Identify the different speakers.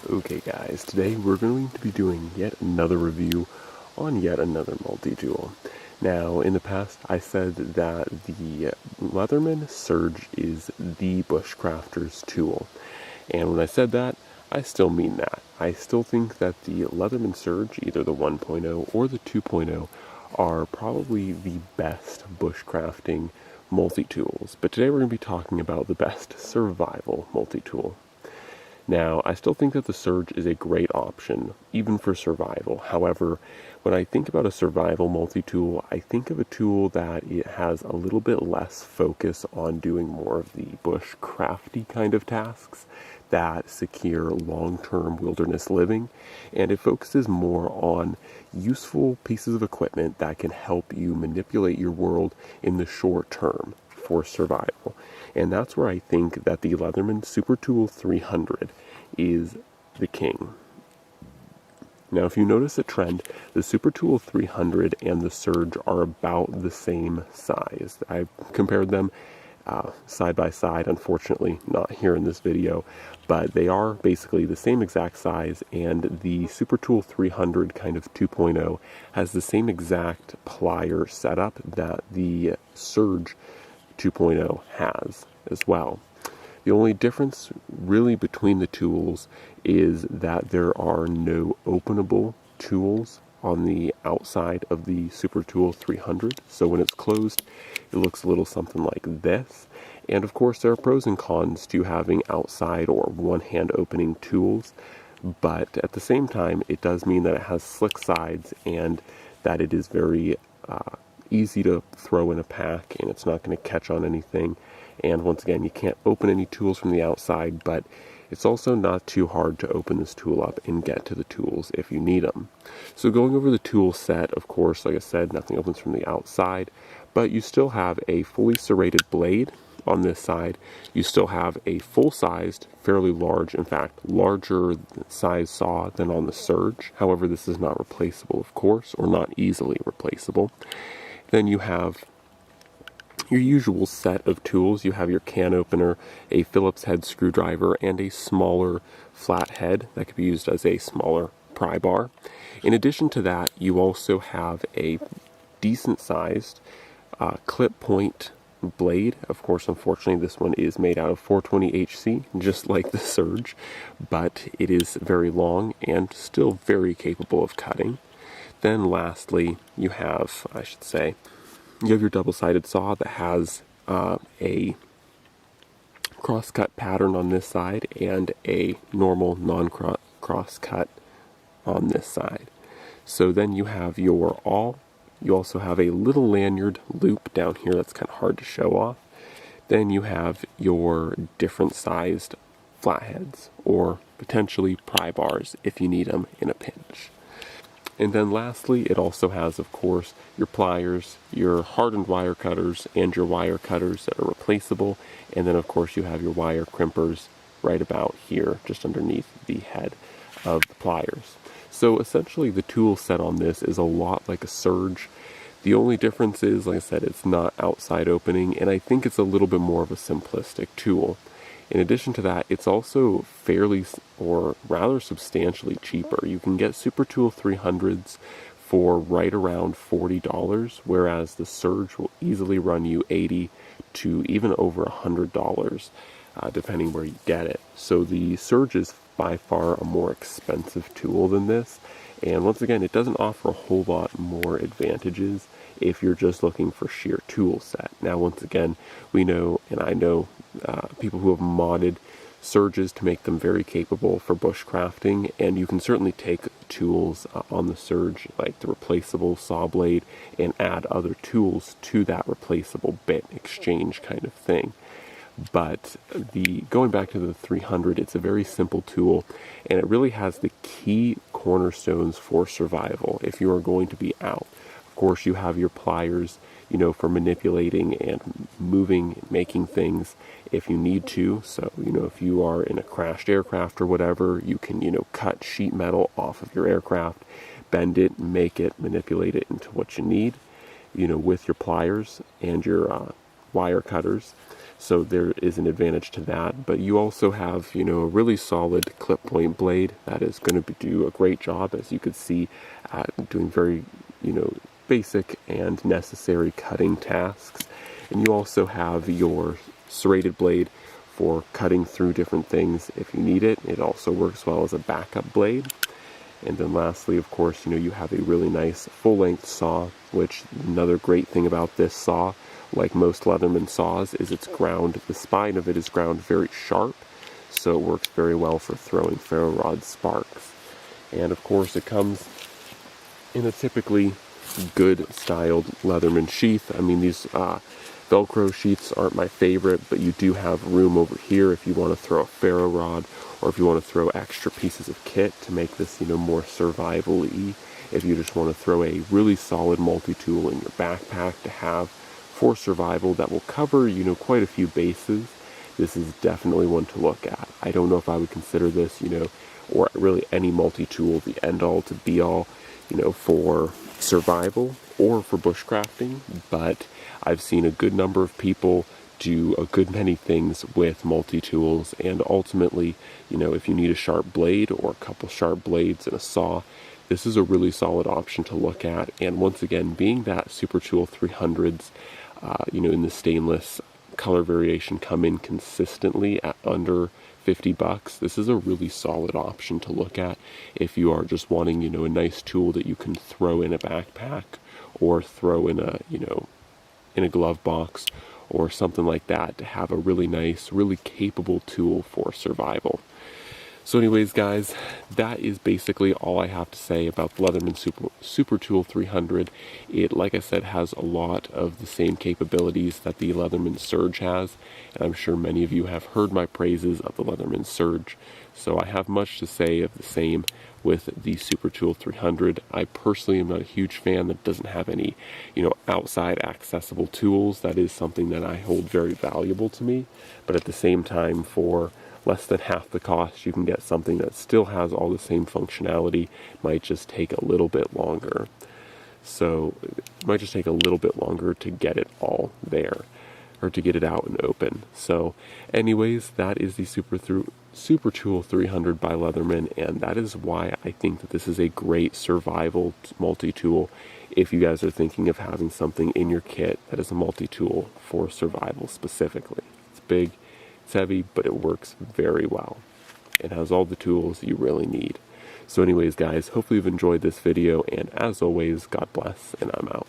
Speaker 1: Okay guys, today we're going to be doing yet another review on yet another multi-tool. Now, in the past I said that the Leatherman Surge is the bushcrafter's tool. And when I said that, I still mean that. I still think that the Leatherman Surge, either the 1.0 or the 2.0, are probably the best bushcrafting multi-tools. But today we're going to be talking about the best survival multi-tool. Now, I still think that the Surge is a great option, even for survival. However, when I think about a survival multi-tool, I think of a tool that it has a little bit less focus on doing more of the bushcrafty kind of tasks that secure long-term wilderness living, and it focuses more on useful pieces of equipment that can help you manipulate your world in the short term for survival. And that's where I think that the Leatherman Super Tool 300 is the king. Now, if you notice a trend, the Super Tool 300 and the Surge are about the same size. I compared them side by side, unfortunately not here in this video, but they are basically the same exact size, and the Super Tool 300 kind of 2.0 has the same exact plier setup that the Surge 2.0 has as well. The only difference really between the tools is that there are no openable tools on the outside of the Super Tool 300. So when it's closed, it looks a little something like this. And of course, there are pros and cons to having outside or one-hand opening tools. But at the same time, it does mean that it has slick sides and that it is very easy to throw in a pack, and it's not going to catch on anything. And once again, you can't open any tools from the outside, but it's also not too hard to open this tool up and get to the tools if you need them. So going over the tool set, of course, like I said, nothing opens from the outside, but you still have a fully serrated blade on this side. You still have a full-sized, fairly large, in fact, larger size saw than on the Surge. However, this is not replaceable, of course, or not easily replaceable. Then you have your usual set of tools. You have your can opener, a Phillips head screwdriver, and a smaller flat head that could be used as a smaller pry bar. In addition to that, you also have a decent sized clip point blade. Of course, unfortunately, this one is made out of 420HC, just like the Surge, but it is very long and still very capable of cutting. Then lastly, you have, you have your double-sided saw that has a cross-cut pattern on this side and a normal non-cross-cut on this side. So then you have your awl. You also have a little lanyard loop down here that's kind of hard to show off. Then you have your different sized flatheads, or potentially pry bars if you need them in a pinch. And then lastly, it also has, of course, your pliers, your hardened wire cutters, and your wire cutters that are replaceable. And then, of course, you have your wire crimpers right about here, just underneath the head of the pliers. So essentially, the tool set on this is a lot like a Surge. The only difference is, like I said, it's not outside opening, and I think it's a little bit more of a simplistic tool. In addition to that, it's also fairly, or rather substantially cheaper. You can get Super Tool 300s for right around $40, whereas the Surge will easily run you $80 to even over $100, depending where you get it. So the Surge is by far a more expensive tool than this, and once again, it doesn't offer a whole lot more advantages if you're just looking for sheer tool set. Now, once again, we know, and I know, people who have modded Surges to make them very capable for bushcrafting, and you can certainly take tools on the Surge, like the replaceable saw blade, and add other tools to that replaceable bit exchange kind of thing. But going back to the 300, it's a very simple tool, and it really has the key cornerstones for survival if you are going to be out. Of course, you have your pliers, for manipulating and moving, making things if you need to. So, if you are in a crashed aircraft or whatever, you can, cut sheet metal off of your aircraft, bend it, make it, manipulate it into what you need, with your pliers and your wire cutters. So there is an advantage to that, but you also have, a really solid clip point blade that is going to do a great job, as you could see, at doing very, basic and necessary cutting tasks. And you also have your serrated blade for cutting through different things if you need it. It also works well as a backup blade. And then lastly, of course, you have a really nice full-length saw, which another great thing about this saw, like most Leatherman saws, is the spine of it is ground very sharp, so it works very well for throwing ferro rod sparks. And of course, it comes in a typically good styled Leatherman sheath. I mean, these Velcro sheaths aren't my favorite, but you do have room over here if you want to throw a ferro rod, or if you want to throw extra pieces of kit to make this, more survival-y. If you just want to throw a really solid multi-tool in your backpack to have for survival that will cover, quite a few bases, this is definitely one to look at. I don't know if I would consider this, or really any multi-tool the end-all to be-all, for survival or for bushcrafting, but I've seen a good number of people do a good many things with multi-tools, and ultimately, if you need a sharp blade or a couple sharp blades and a saw, this is a really solid option to look at. And once again, being that Super Tool 300s, in the stainless color variation come in consistently at under $50, this is a really solid option to look at if you are just wanting, a nice tool that you can throw in a backpack or throw in a, in a glove box or something like that, to have a really nice, really capable tool for survival. So anyways, guys, that is basically all I have to say about the Leatherman Super Tool 300. It, like I said, has a lot of the same capabilities that the Leatherman Surge has, and I'm sure many of you have heard my praises of the Leatherman Surge. So I have much to say of the same with the Super Tool 300. I personally am not a huge fan that doesn't have any, outside accessible tools. That is something that I hold very valuable to me, but at the same time, for less than half the cost, you can get something that still has all the same functionality. Might just take a little bit longer. So it might just take a little bit longer to get it all there, or to get it out and open. So anyways, that is the Super Tool 300 by Leatherman, and that is why I think that this is a great survival multi-tool if you guys are thinking of having something in your kit that is a multi-tool for survival specifically. It's big, it's heavy, but it works very well. It has all the tools you really need. So anyways, guys, hopefully you've enjoyed this video, and as always, God bless, and I'm out.